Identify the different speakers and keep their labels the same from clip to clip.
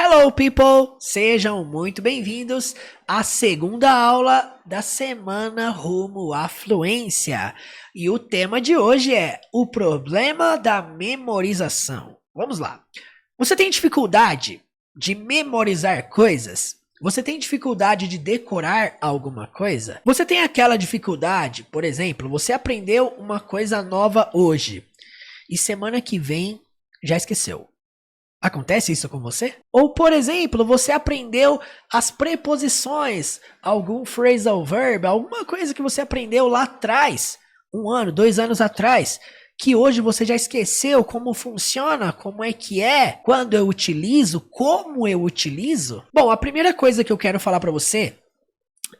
Speaker 1: Hello, people! Sejam muito bem-vindos à segunda aula da semana rumo à fluência. E o tema de hoje é o problema da memorização. Vamos lá. Você tem dificuldade de memorizar coisas? Você tem dificuldade de decorar alguma coisa? Você tem aquela dificuldade, por exemplo, você aprendeu uma coisa nova hoje e semana que vem já esqueceu. Acontece isso com você? Ou, por exemplo, você aprendeu as preposições, algum phrasal verb, alguma coisa que você aprendeu lá atrás, 1 ano, 2 anos atrás, que hoje você já esqueceu como funciona, como é que é, quando eu utilizo, como eu utilizo? Bom, a primeira coisa que eu quero falar para você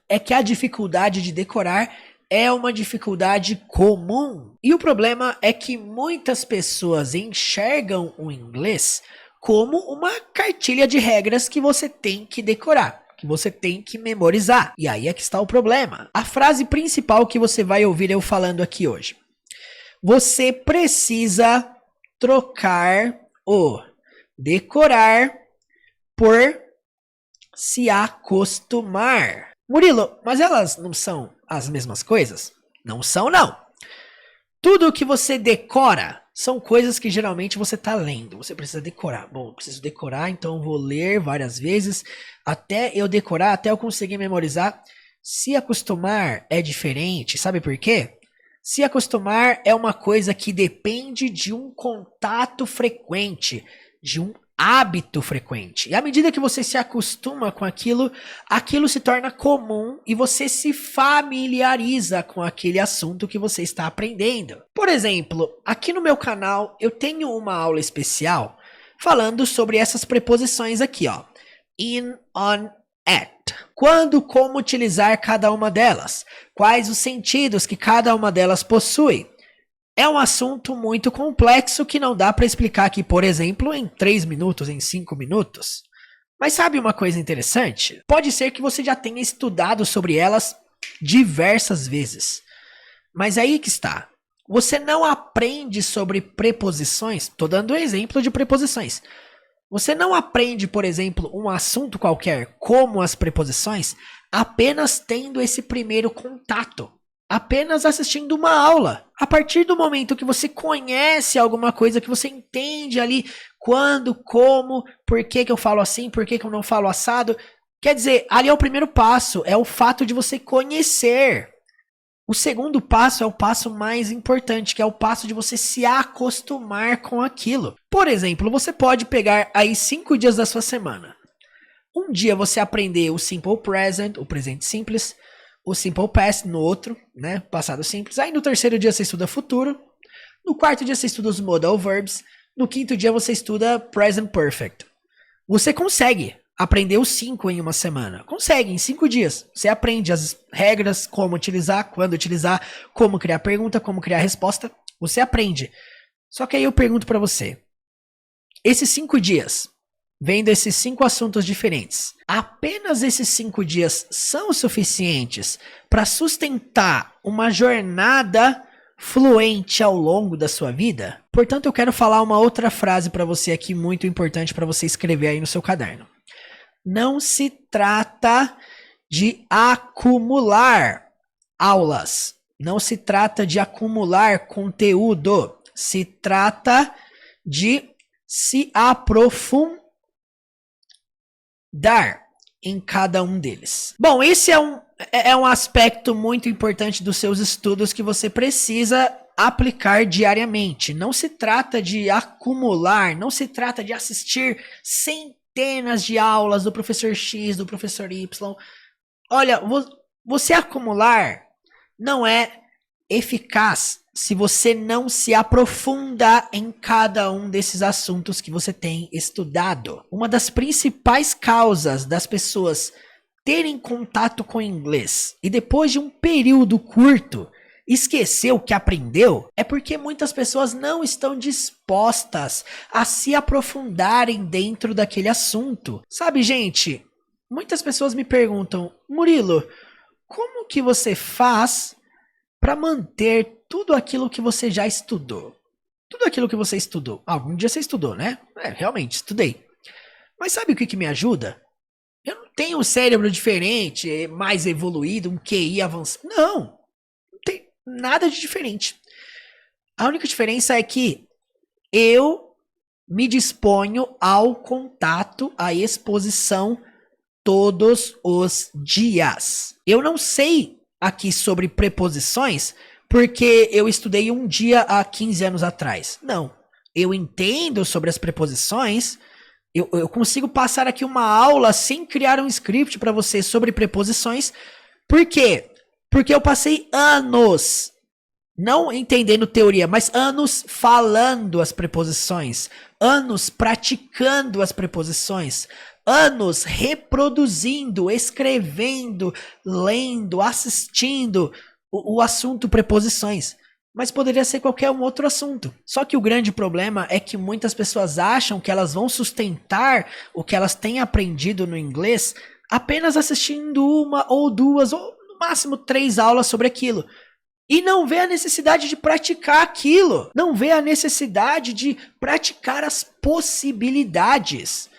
Speaker 1: é que a dificuldade de decorar é uma dificuldade comum. E o problema é que muitas pessoas enxergam o inglês como uma cartilha de regras que você tem que decorar, que você tem que memorizar. E aí é que está o problema. A frase principal que você vai ouvir eu falando aqui hoje. Você precisa trocar o decorar por se acostumar. Murilo, mas elas não são as mesmas coisas? Não são, não. Tudo que você decora são coisas que geralmente você está lendo. Você precisa decorar. Bom, eu preciso decorar, então eu vou ler várias vezes até eu decorar, até eu conseguir memorizar. Se acostumar é diferente. Sabe por quê? Se acostumar é uma coisa que depende de um contato frequente, de um hábito frequente. E à medida que você se acostuma com aquilo, aquilo se torna comum e você se familiariza com aquele assunto que você está aprendendo. Por exemplo, aqui no meu canal eu tenho uma aula especial falando sobre essas preposições aqui, ó. In, on, at. Quando, como utilizar cada uma delas? Quais os sentidos que cada uma delas possui? É um assunto muito complexo que não dá para explicar aqui, por exemplo, em 3 minutos, em 5 minutos. Mas sabe uma coisa interessante? Pode ser que você já tenha estudado sobre elas diversas vezes. Mas aí que está. Você não aprende sobre preposições. Estou dando um exemplo de preposições. Você não aprende, por exemplo, um assunto qualquer, como as preposições, apenas tendo esse primeiro contato. Apenas assistindo uma aula. A partir do momento que você conhece alguma coisa, que você entende ali quando, como, por que eu falo assim, por que eu não falo assado. Quer dizer, ali é o primeiro passo, é o fato de você conhecer. O segundo passo é o passo mais importante, que é o passo de você se acostumar com aquilo. Por exemplo, você pode pegar aí 5 dias da sua semana. Um dia você aprender o simple present, o presente simples, o simple past no outro, né, passado simples. Aí no terceiro dia você estuda futuro. No quarto dia você estuda os modal verbs. No quinto dia você estuda present perfect. Você consegue aprender os 5 em uma semana. Consegue, em 5 dias. Você aprende as regras, como utilizar, quando utilizar, como criar pergunta, como criar resposta. Você aprende. Só que aí eu pergunto pra você. Esses 5 dias, vendo esses 5 assuntos diferentes, apenas esses 5 dias são suficientes para sustentar uma jornada fluente ao longo da sua vida? Portanto, eu quero falar uma outra frase para você aqui muito importante para você escrever aí no seu caderno. Não se trata de acumular aulas. Não se trata de acumular conteúdo. Se trata de se aprofundar em cada um deles. Bom, esse é um aspecto muito importante dos seus estudos que você precisa aplicar diariamente. Não se trata de acumular, não se trata de assistir centenas de aulas do professor X, do professor Y. Olha, você acumular não é eficaz se você não se aprofundar em cada um desses assuntos que você tem estudado. Uma das principais causas das pessoas terem contato com o inglês e depois de um período curto esquecer o que aprendeu é porque muitas pessoas não estão dispostas a se aprofundarem dentro daquele assunto. Sabe, gente? Muitas pessoas me perguntam, Murilo, como que você faz para manter tudo aquilo que você já estudou? Tudo aquilo que você estudou. Algum dia você estudou, né? Realmente, estudei. Mas sabe o que me ajuda? Eu não tenho um cérebro diferente, mais evoluído, um QI avançado. Não tem nada de diferente. A única diferença é que eu me disponho ao contato, à exposição todos os dias. Eu não sei aqui sobre preposições porque eu estudei um dia há 15 anos atrás. Não. Eu entendo sobre as preposições. Eu consigo passar aqui uma aula sem criar um script para você sobre preposições. Por quê? Porque eu passei anos, não entendendo teoria, mas anos falando as preposições, anos praticando as preposições, anos reproduzindo, escrevendo, lendo, assistindo o assunto preposições. Mas poderia ser qualquer um outro assunto. Só que o grande problema é que muitas pessoas acham que elas vão sustentar o que elas têm aprendido no inglês apenas assistindo uma ou duas, ou no máximo 3 aulas sobre aquilo. E não vê a necessidade de praticar aquilo. Não vê a necessidade de praticar as possibilidades.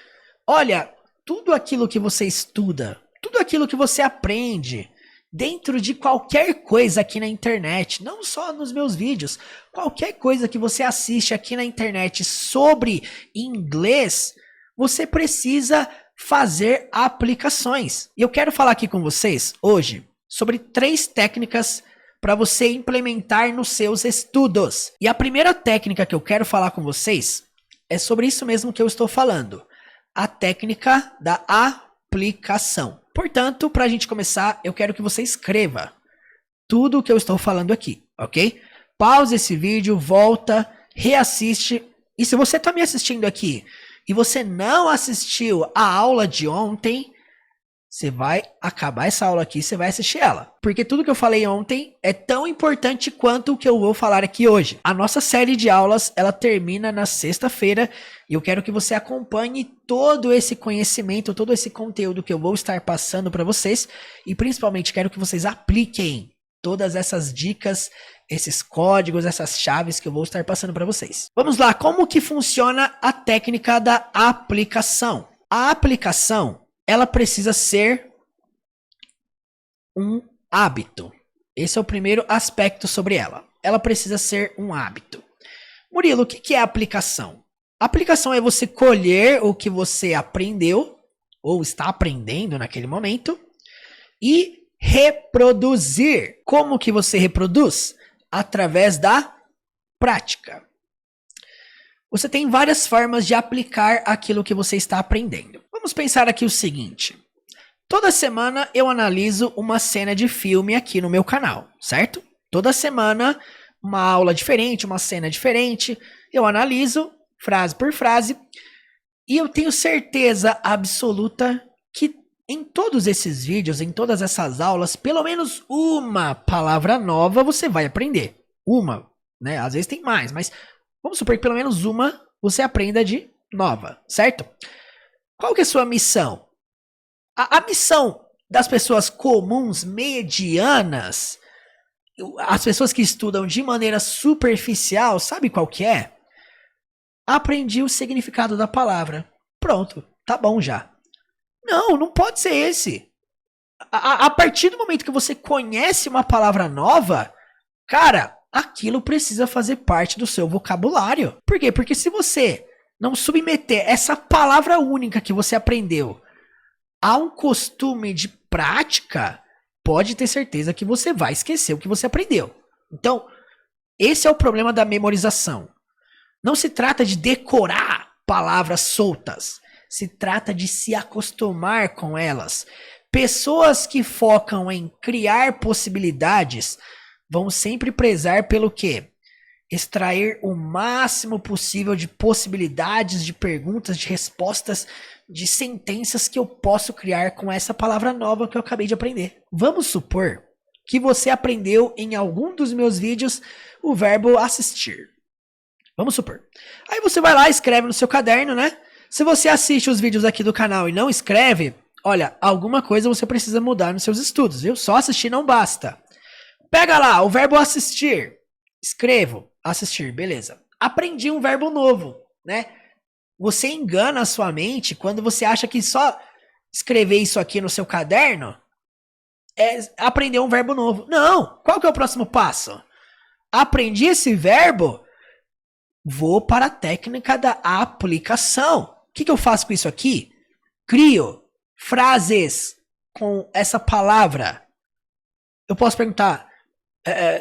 Speaker 1: Olha, tudo aquilo que você estuda, tudo aquilo que você aprende dentro de qualquer coisa aqui na internet, não só nos meus vídeos, qualquer coisa que você assiste aqui na internet sobre inglês, você precisa fazer aplicações. E eu quero falar aqui com vocês hoje sobre 3 técnicas para você implementar nos seus estudos. E a primeira técnica que eu quero falar com vocês é sobre isso mesmo que eu estou falando. A técnica da aplicação. Portanto, para a gente começar, eu quero que você escreva tudo o que eu estou falando aqui, ok? Pause esse vídeo, volta, reassiste. E se você está me assistindo aqui e você não assistiu a aula de ontem, você vai acabar essa aula aqui e você vai assistir ela. Porque tudo que eu falei ontem é tão importante quanto o que eu vou falar aqui hoje. A nossa série de aulas, ela termina na sexta-feira. E eu quero que você acompanhe todo esse conhecimento, todo esse conteúdo que eu vou estar passando para vocês. E principalmente quero que vocês apliquem todas essas dicas, esses códigos, essas chaves que eu vou estar passando para vocês. Vamos lá, como que funciona a técnica da aplicação? A aplicação, ela precisa ser um hábito. Esse é o primeiro aspecto sobre ela. Ela precisa ser um hábito. Murilo, o que é aplicação? Aplicação é você colher o que você aprendeu, ou está aprendendo naquele momento, e reproduzir. Como que você reproduz? Através da prática. Você tem várias formas de aplicar aquilo que você está aprendendo. Vamos pensar aqui o seguinte. Toda semana eu analiso uma cena de filme aqui no meu canal, certo? Toda semana uma aula diferente, uma cena diferente. Eu analiso frase por frase e eu tenho certeza absoluta que em todos esses vídeos, em todas essas aulas, pelo menos uma palavra nova você vai aprender. Uma, né? Às vezes tem mais, mas vamos supor que pelo menos uma você aprenda de nova, certo? Qual que é a sua missão? A missão das pessoas comuns, medianas, as pessoas que estudam de maneira superficial, sabe qual que é? Aprendi o significado da palavra. Pronto, tá bom já. Não, não pode ser esse. A partir do momento que você conhece uma palavra nova, cara, aquilo precisa fazer parte do seu vocabulário. Por quê? Porque se você não submeter essa palavra única que você aprendeu a um costume de prática, pode ter certeza que você vai esquecer o que você aprendeu. Então, esse é o problema da memorização. Não se trata de decorar palavras soltas. Se trata de se acostumar com elas. Pessoas que focam em criar possibilidades vão sempre prezar pelo quê? Extrair o máximo possível de possibilidades, de perguntas, de respostas, de sentenças que eu posso criar com essa palavra nova que eu acabei de aprender. Vamos supor que você aprendeu em algum dos meus vídeos o verbo assistir. Vamos supor. Aí você vai lá e escreve no seu caderno, né? Se você assiste os vídeos aqui do canal e não escreve, olha, alguma coisa você precisa mudar nos seus estudos, viu? Só assistir não basta. Pega lá o verbo assistir. Escrevo. Assistir, beleza. Aprendi um verbo novo, né? Você engana a sua mente quando você acha que só escrever isso aqui no seu caderno é aprender um verbo novo. Não! Qual que é o próximo passo? Aprendi esse verbo, vou para a técnica da aplicação. O que eu faço com isso aqui? Crio frases com essa palavra. Eu posso perguntar,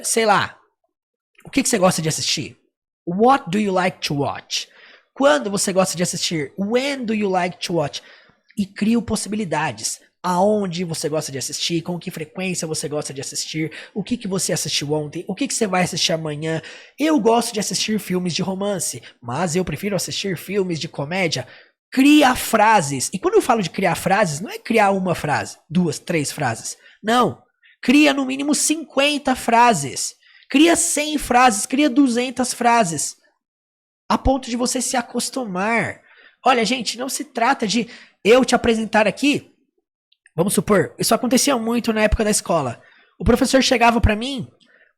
Speaker 1: sei lá, o que você gosta de assistir? What do you like to watch? Quando você gosta de assistir? When do you like to watch? E crio possibilidades. Aonde você gosta de assistir, com que frequência você gosta de assistir, o que você assistiu ontem, o que você vai assistir amanhã. Eu gosto de assistir filmes de romance, mas eu prefiro assistir filmes de comédia. Cria frases. E quando eu falo de criar frases, não é criar uma frase, 2, 3 frases. Não. Cria no mínimo 50 frases. Cria 100 frases, cria 200 frases. A ponto de você se acostumar. Olha, gente, não se trata de eu te apresentar aqui. Vamos supor, isso acontecia muito na época da escola. O professor chegava pra mim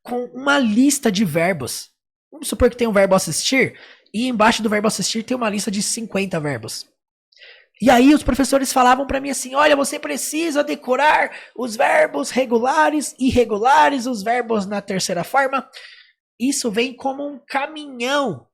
Speaker 1: com uma lista de verbos. Vamos supor que tem um verbo assistir e embaixo do verbo assistir tem uma lista de 50 verbos. E aí os professores falavam pra mim assim, olha, você precisa decorar os verbos regulares, irregulares, os verbos na terceira forma. Isso vem como um caminhão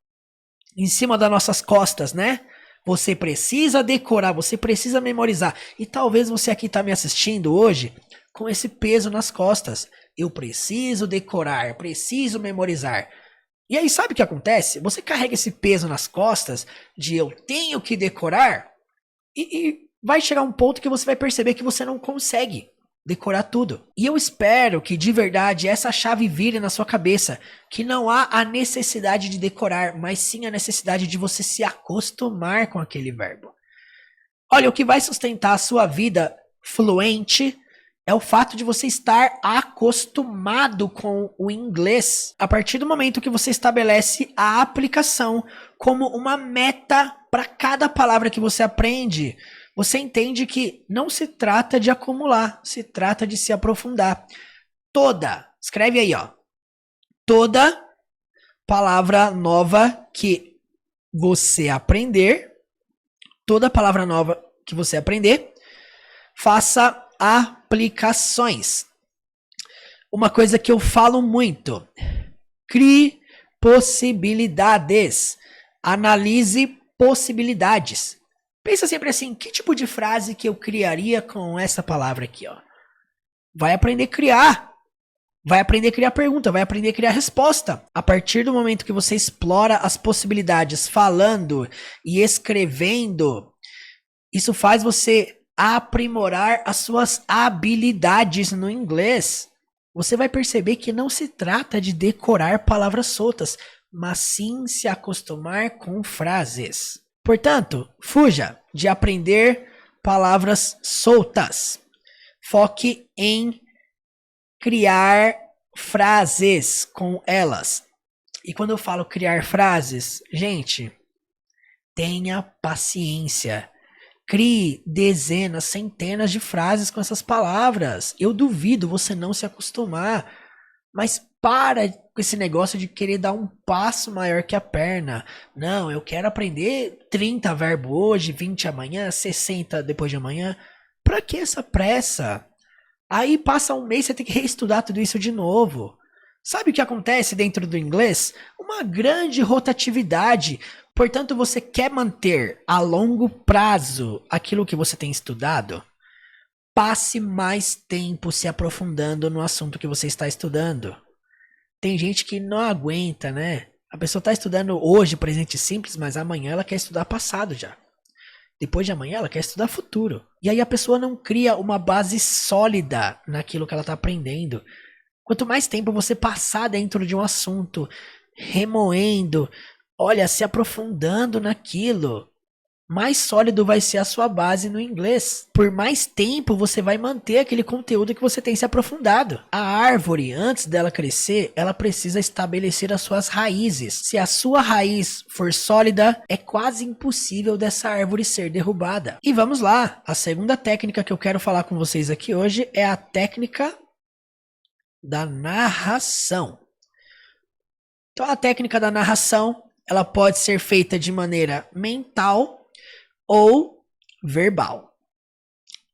Speaker 1: em cima das nossas costas, né? Você precisa decorar, você precisa memorizar. E talvez você aqui está me assistindo hoje com esse peso nas costas. Eu preciso decorar, preciso memorizar. E aí sabe o que acontece? Você carrega esse peso nas costas de eu tenho que decorar e vai chegar um ponto que você vai perceber que você não consegue decorar tudo. E eu espero que de verdade essa chave vire na sua cabeça, que não há a necessidade de decorar, mas sim a necessidade de você se acostumar com aquele verbo. Olha, o que vai sustentar a sua vida fluente é o fato de você estar acostumado com o inglês. A partir do momento que você estabelece a aplicação como uma meta para cada palavra que você aprende, você entende que não se trata de acumular, se trata de se aprofundar. Escreve aí, ó. Toda palavra nova que você aprender, faça aplicações. Uma coisa que eu falo muito, crie possibilidades, analise possibilidades. Pensa sempre assim, que tipo de frase que eu criaria com essa palavra aqui, ó? Vai aprender a criar. Vai aprender a criar pergunta, vai aprender a criar resposta. A partir do momento que você explora as possibilidades falando e escrevendo, isso faz você aprimorar as suas habilidades no inglês. Você vai perceber que não se trata de decorar palavras soltas, mas sim se acostumar com frases. Portanto, fuja de aprender palavras soltas. Foque em criar frases com elas. E quando eu falo criar frases, gente, tenha paciência. Crie dezenas, centenas de frases com essas palavras. Eu duvido você não se acostumar. Mas para com esse negócio de querer dar um passo maior que a perna. Não, eu quero aprender 30 verbos hoje, 20 amanhã, 60 depois de amanhã. Pra que essa pressa? Aí passa um mês, você tem que reestudar tudo isso de novo. Sabe o que acontece dentro do inglês? Uma grande rotatividade. Portanto, você quer manter a longo prazo aquilo que você tem estudado? Passe mais tempo se aprofundando no assunto que você está estudando. Tem gente que não aguenta, né? A pessoa está estudando hoje presente simples, mas amanhã ela quer estudar passado já. Depois de amanhã ela quer estudar futuro. E aí a pessoa não cria uma base sólida naquilo que ela está aprendendo. Quanto mais tempo você passar dentro de um assunto, remoendo, olha, se aprofundando naquilo, mais sólido vai ser a sua base no inglês. Por mais tempo você vai manter aquele conteúdo que você tem se aprofundado. A árvore, antes dela crescer, ela precisa estabelecer as suas raízes. Se a sua raiz for sólida, é quase impossível dessa árvore ser derrubada. E vamos lá, a segunda técnica que eu quero falar com vocês aqui hoje é a técnica da narração. Então a técnica da narração ela pode ser feita de maneira mental ou verbal.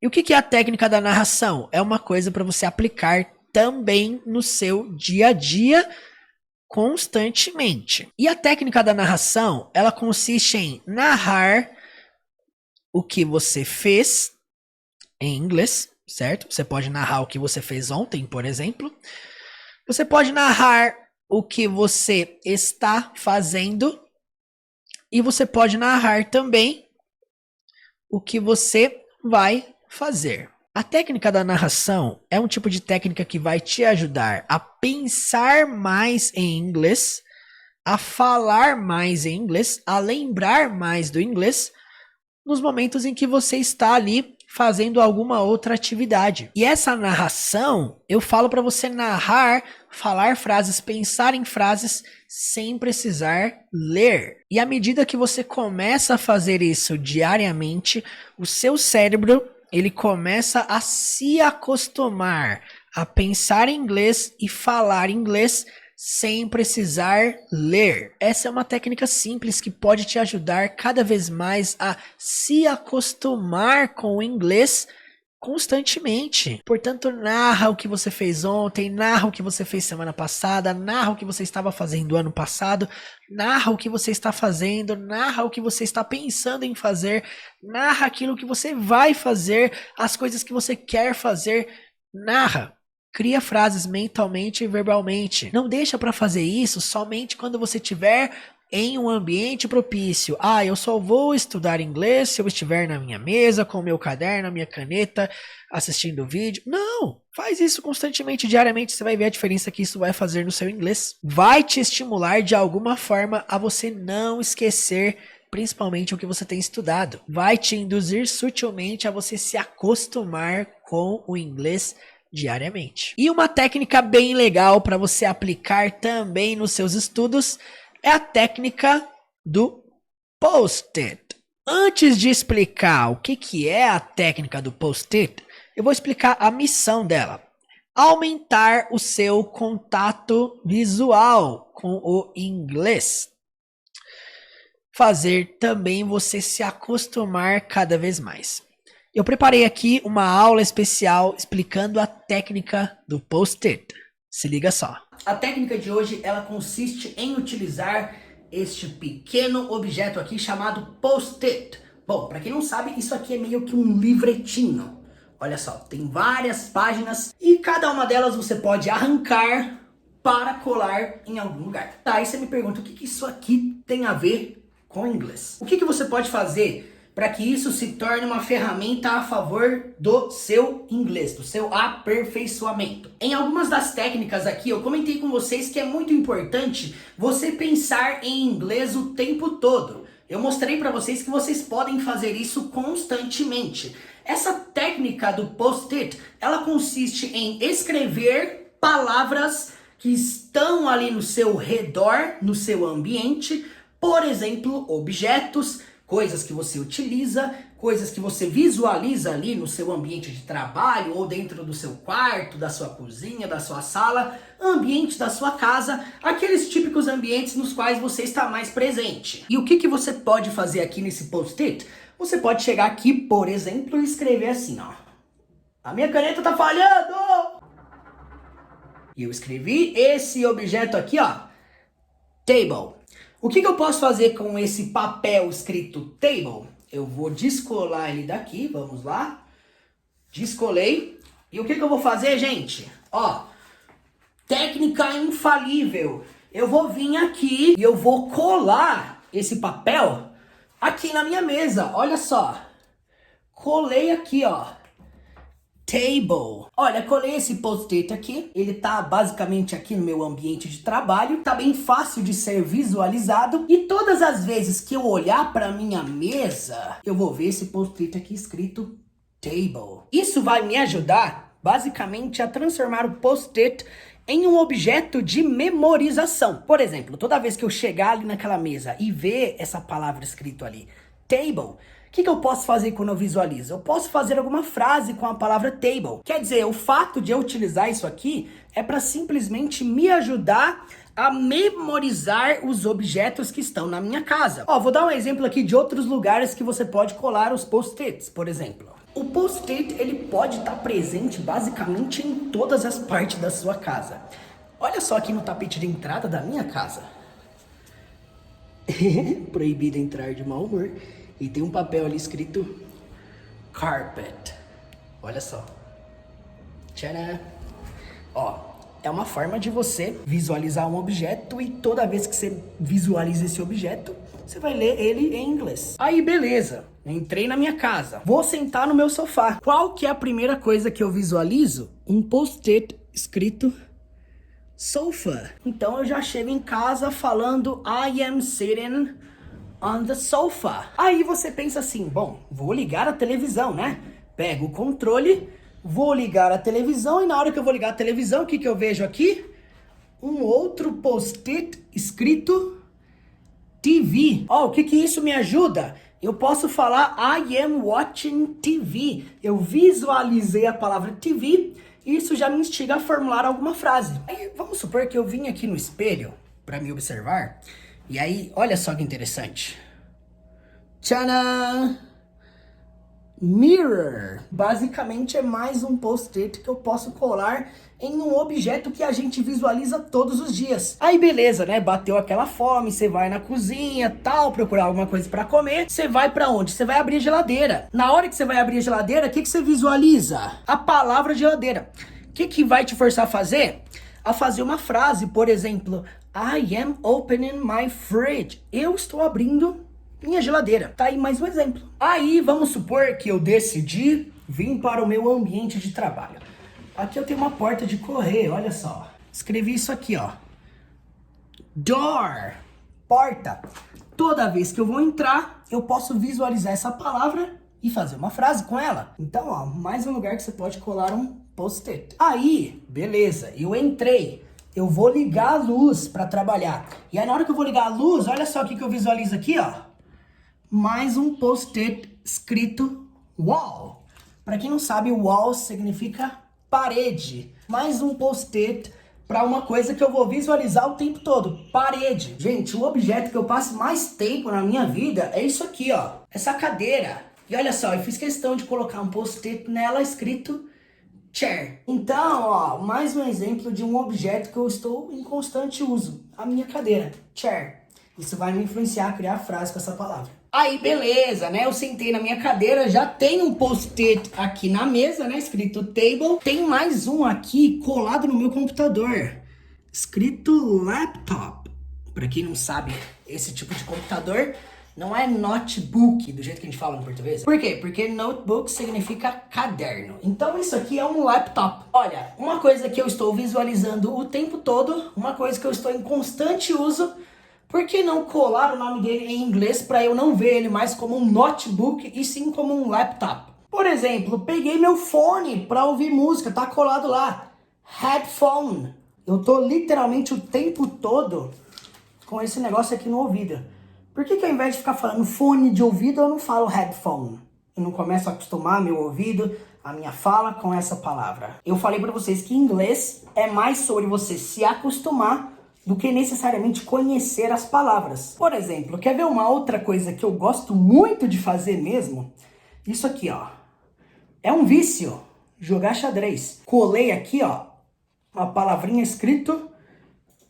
Speaker 1: E o que é a técnica da narração? É uma coisa para você aplicar também no seu dia a dia constantemente. E a técnica da narração, ela consiste em narrar o que você fez em inglês, certo? Você pode narrar o que você fez ontem, por exemplo. Você pode narrar o que você está fazendo e você pode narrar também o que você vai fazer. A técnica da narração é um tipo de técnica que vai te ajudar a pensar mais em inglês, a falar mais em inglês, a lembrar mais do inglês nos momentos em que você está ali fazendo alguma outra atividade. E essa narração, eu falo para você narrar, falar frases, pensar em frases sem precisar ler. E à medida que você começa a fazer isso diariamente, o seu cérebro, ele começa a se acostumar a pensar em inglês e falar inglês sem precisar ler. Essa é uma técnica simples que pode te ajudar cada vez mais a se acostumar com o inglês constantemente. Portanto, narra o que você fez ontem, narra o que você fez semana passada, narra o que você estava fazendo ano passado, narra o que você está fazendo, narra o que você está pensando em fazer, narra aquilo que você vai fazer, as coisas que você quer fazer, narra. Cria frases mentalmente e verbalmente. Não deixa para fazer isso somente quando você estiver em um ambiente propício. Ah, eu só vou estudar inglês se eu estiver na minha mesa, com o meu caderno, a minha caneta, assistindo vídeo. Não! Faz isso constantemente, diariamente. Você vai ver a diferença que isso vai fazer no seu inglês. Vai te estimular de alguma forma a você não esquecer principalmente o que você tem estudado. Vai te induzir sutilmente a você se acostumar com o inglês diariamente. E uma técnica bem legal para você aplicar também nos seus estudos é a técnica do post-it. Antes de explicar o que é a técnica do post-it, eu vou explicar a missão dela. Aumentar o seu contato visual com o inglês. Fazer também você se acostumar cada vez mais. Eu preparei aqui uma aula especial explicando a técnica do post-it. Se liga só. A técnica de hoje, ela consiste em utilizar este pequeno objeto aqui chamado post-it. Bom, para quem não sabe, isso aqui é meio que um livretinho. Olha só, tem várias páginas e cada uma delas você pode arrancar para colar em algum lugar. Tá, aí você me pergunta, o que isso aqui tem a ver com inglês? O que você pode fazer para que isso se torne uma ferramenta a favor do seu inglês, do seu aperfeiçoamento? Em algumas das técnicas aqui, eu comentei com vocês que é muito importante você pensar em inglês o tempo todo. Eu mostrei para vocês que vocês podem fazer isso constantemente. Essa técnica do post-it, ela consiste em escrever palavras que estão ali no seu redor, no seu ambiente, por exemplo, objetos, coisas que você utiliza, coisas que você visualiza ali no seu ambiente de trabalho ou dentro do seu quarto, da sua cozinha, da sua sala, ambiente da sua casa, aqueles típicos ambientes nos quais você está mais presente. E o que você pode fazer aqui nesse post-it? Você pode chegar aqui, por exemplo, e escrever assim, ó. A minha caneta tá falhando! E eu escrevi esse objeto aqui, ó. Table. O que eu posso fazer com esse papel escrito table? Eu vou descolar ele daqui, vamos lá. Descolei. E o que eu vou fazer, gente? Ó, técnica infalível. Eu vou vir aqui e eu vou colar esse papel aqui na minha mesa. Olha só. Colei aqui, ó. Table. Olha, colei esse post-it aqui. Ele tá basicamente aqui no meu ambiente de trabalho. Tá bem fácil de ser visualizado. E todas as vezes que eu olhar para minha mesa, eu vou ver esse post-it aqui escrito table. Isso vai me ajudar, basicamente, a transformar o post-it em um objeto de memorização. Por exemplo, toda vez que eu chegar ali naquela mesa e ver essa palavra escrito ali, table,
Speaker 2: O que eu posso fazer quando eu visualizo? Eu posso fazer alguma frase com a palavra table. Quer dizer, o fato de eu utilizar isso aqui é para simplesmente me ajudar a memorizar os objetos que estão na minha casa. Ó, vou dar um exemplo aqui de outros lugares que você pode colar os post-its, por exemplo. O post-it, ele pode estar presente basicamente em todas as partes da sua casa. Olha só aqui no tapete de entrada da minha casa. Proibido entrar de mau humor. E tem um papel ali escrito carpet. Olha só. Tcharam! Ó, é uma forma de você visualizar um objeto e toda vez que você visualiza esse objeto, você vai ler ele em inglês. Aí, beleza. Entrei na minha casa. Vou sentar no meu sofá. Qual que é a primeira coisa que eu visualizo? Um post-it escrito sofa. Então eu já chego em casa falando I am sitting on the sofa. Aí você pensa assim, bom, vou ligar a televisão, né? Pego o controle, vou ligar a televisão e na hora que eu vou ligar a televisão, o que eu vejo aqui? Um outro post-it escrito TV. Ó, o que isso me ajuda? Eu posso falar I am watching TV. Eu visualizei a palavra TV e isso já me instiga a formular alguma frase. Aí vamos supor que eu vim aqui no espelho para me observar. E aí, olha só que interessante. Tcharam! Mirror. Basicamente é mais um post-it que eu posso colar em um objeto que a gente visualiza todos os dias. Aí beleza, né? Bateu aquela fome, você vai na cozinha, tal, procurar alguma coisa para comer. Você vai para onde? Você vai abrir a geladeira. Na hora que você vai abrir a geladeira, o que você visualiza? A palavra geladeira. O que vai te forçar a fazer? A fazer uma frase, por exemplo, I am opening my fridge. Eu estou abrindo minha geladeira. Tá aí mais um exemplo. Aí vamos supor que eu decidi vir para o meu ambiente de trabalho. Aqui eu tenho uma porta de correio, olha só. Escrevi isso aqui, ó. Door. Porta. Toda vez que eu vou entrar, eu posso visualizar essa palavra e fazer uma frase com ela. Então, ó, mais um lugar que você pode colar um post-it. Aí, beleza, eu entrei. Eu vou ligar a luz para trabalhar. E aí na hora que eu vou ligar a luz, olha só o que eu visualizo aqui, ó. Mais um post-it escrito wall. Para quem não sabe, wall significa parede. Mais um post-it para uma coisa que eu vou visualizar o tempo todo. Parede. Gente, o objeto que eu passo mais tempo na minha vida é isso aqui, ó. Essa cadeira. E olha só, eu fiz questão de colocar um post-it nela escrito chair. Então, ó, mais um exemplo de um objeto que eu estou em constante uso. A minha cadeira. Chair. Isso vai me influenciar a criar a frase com essa palavra. Aí, beleza, né? Eu sentei na minha cadeira, já tem um post-it aqui na mesa, né? Escrito table. Tem mais um aqui colado no meu computador. Escrito laptop. Pra quem não sabe, esse tipo de computador não é notebook, do jeito que a gente fala em português. Por quê? Porque notebook significa caderno. Então isso aqui é um laptop. Olha, uma coisa que eu estou visualizando o tempo todo, uma coisa que eu estou em constante uso. Por que não colar o nome dele em inglês para eu não ver ele mais como um notebook e sim como um laptop? Por exemplo, peguei meu fone para ouvir música, tá colado lá. Headphone. Eu tô literalmente o tempo todo com esse negócio aqui no ouvido. Por que ao invés de ficar falando fone de ouvido, eu não falo headphone? Eu não começo a acostumar meu ouvido, a minha fala com essa palavra. Eu falei para vocês que inglês é mais sobre você se acostumar do que necessariamente conhecer as palavras. Por exemplo, quer ver uma outra coisa que eu gosto muito de fazer mesmo? Isso aqui, ó. É um vício. Jogar xadrez. Colei aqui, ó, uma palavrinha escrito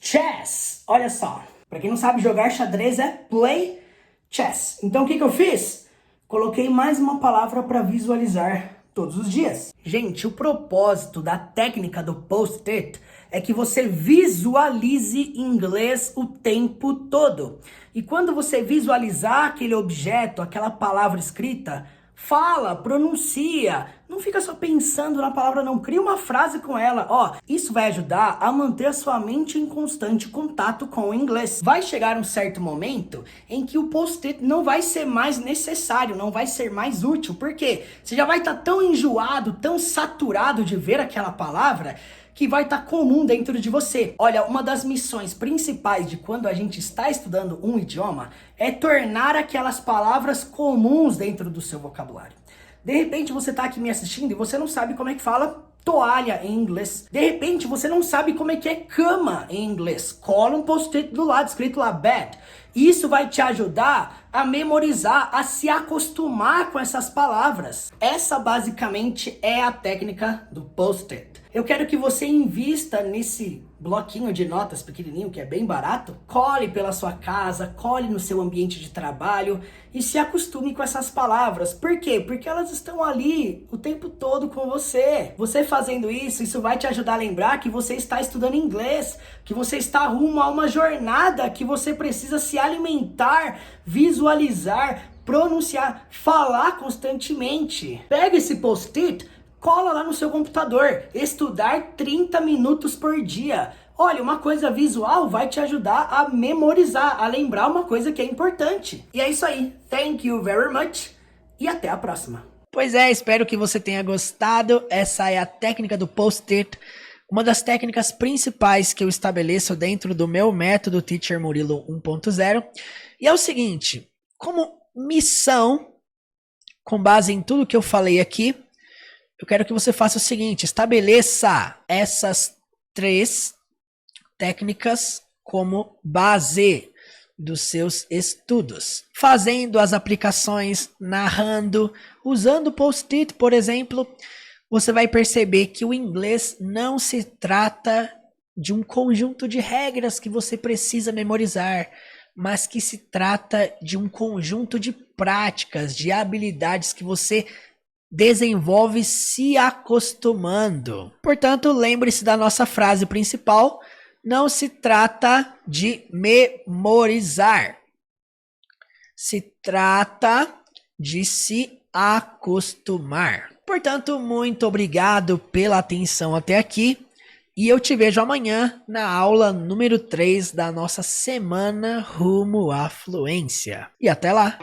Speaker 2: chess. Olha só. Pra quem não sabe, jogar xadrez é play chess. Então o que eu fiz? Coloquei mais uma palavra para visualizar todos os dias. Gente, o propósito da técnica do post-it é que você visualize inglês o tempo todo. E quando você visualizar aquele objeto, aquela palavra escrita, fala, pronuncia, não fica só pensando na palavra não, cria uma frase com ela. Ó, isso vai ajudar a manter a sua mente em constante contato com o inglês. Vai chegar um certo momento em que o post-it não vai ser mais necessário, não vai ser mais útil. Por quê? Você já vai estar tão enjoado, tão saturado de ver aquela palavra, que vai estar comum dentro de você. Olha, uma das missões principais de quando a gente está estudando um idioma é tornar aquelas palavras comuns dentro do seu vocabulário. De repente você está aqui me assistindo e você não sabe como é que fala toalha em inglês. De repente você não sabe como é que é cama em inglês. Cola um post-it do lado escrito lá bed. Isso vai te ajudar a memorizar, a se acostumar com essas palavras. Essa basicamente é a técnica do post-it. Eu quero que você invista nesse bloquinho de notas pequenininho, que é bem barato. Cole pela sua casa, cole no seu ambiente de trabalho e se acostume com essas palavras. Por quê? Porque elas estão ali o tempo todo com você. Você fazendo isso, isso vai te ajudar a lembrar que você está estudando inglês, que você está rumo a uma jornada, que você precisa se alimentar, visualizar, pronunciar, falar constantemente. Pega esse post-it, cola lá no seu computador, estudar 30 minutos por dia. Olha, uma coisa visual vai te ajudar a memorizar, a lembrar uma coisa que é importante. E é isso aí. Thank you very much e até a próxima.
Speaker 1: Pois é, espero que você tenha gostado. Essa é a técnica do post-it, uma das técnicas principais que eu estabeleço dentro do meu método Teacher Murilo 1.0. E é o seguinte, como missão, com base em tudo que eu falei aqui, eu quero que você faça o seguinte, estabeleça essas 3 técnicas como base dos seus estudos. Fazendo as aplicações, narrando, usando post-it, por exemplo, você vai perceber que o inglês não se trata de um conjunto de regras que você precisa memorizar, mas que se trata de um conjunto de práticas, de habilidades que você desenvolve se acostumando. Portanto, lembre-se da nossa frase principal, não se trata de memorizar, se trata de se acostumar. Portanto, muito obrigado pela atenção até aqui e eu te vejo amanhã na aula número 3 da nossa semana rumo à fluência. E até lá!